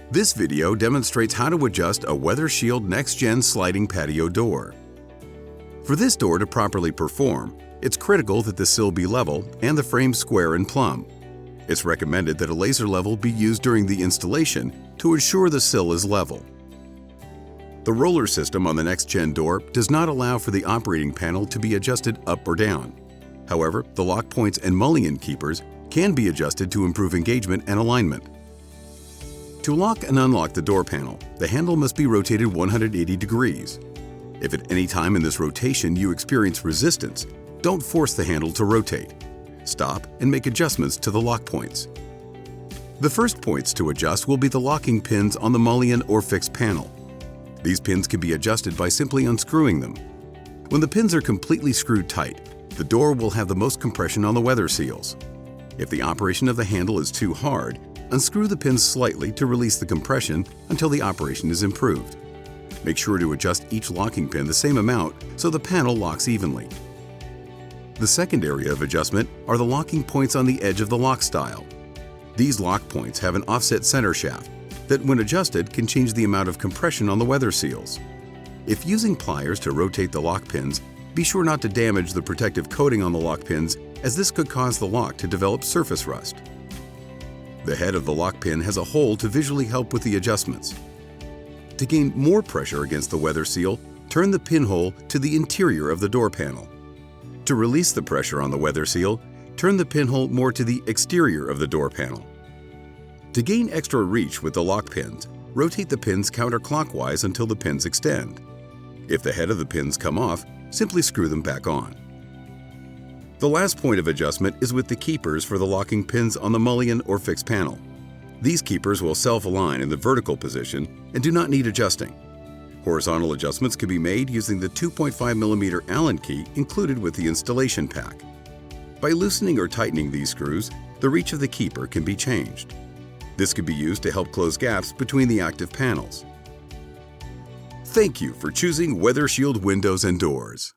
This video demonstrates how to adjust a Weather Shield Next-Gen sliding patio door. For this door to properly perform, it's critical that the sill be level and the frame square and plumb. It's recommended that a laser level be used during the installation to ensure the sill is level. The roller system on the Next-Gen door does not allow for the operating panel to be adjusted up or down. However, the lock points and mullion keepers can be adjusted to improve engagement and alignment. To lock and unlock the door panel, the handle must be rotated 180 degrees. If at any time in this rotation you experience resistance, don't force the handle to rotate. Stop and make adjustments to the lock points. The first points to adjust will be the locking pins on the mullion or fixed panel. These pins can be adjusted by simply unscrewing them. When the pins are completely screwed tight, the door will have the most compression on the weather seals. If the operation of the handle is too hard, unscrew the pins slightly to release the compression until the operation is improved. Make sure to adjust each locking pin the same amount so the panel locks evenly. The second area of adjustment are the locking points on the edge of the lock style. These lock points have an offset center shaft that, when adjusted, can change the amount of compression on the weather seals. If using pliers to rotate the lock pins, be sure not to damage the protective coating on the lock pins, as this could cause the lock to develop surface rust. The head of the lock pin has a hole to visually help with the adjustments. To gain more pressure against the weather seal, turn the pinhole to the interior of the door panel. To release the pressure on the weather seal, turn the pinhole more to the exterior of the door panel. To gain extra reach with the lock pins, rotate the pins counterclockwise until the pins extend. If the head of the pins come off, simply screw them back on. The last point of adjustment is with the keepers for the locking pins on the mullion or fixed panel. These keepers will self-align in the vertical position and do not need adjusting. Horizontal adjustments can be made using the 2.5mm Allen key included with the installation pack. By loosening or tightening these screws, the reach of the keeper can be changed. This can be used to help close gaps between the active panels. Thank you for choosing Weather Shield Windows and Doors.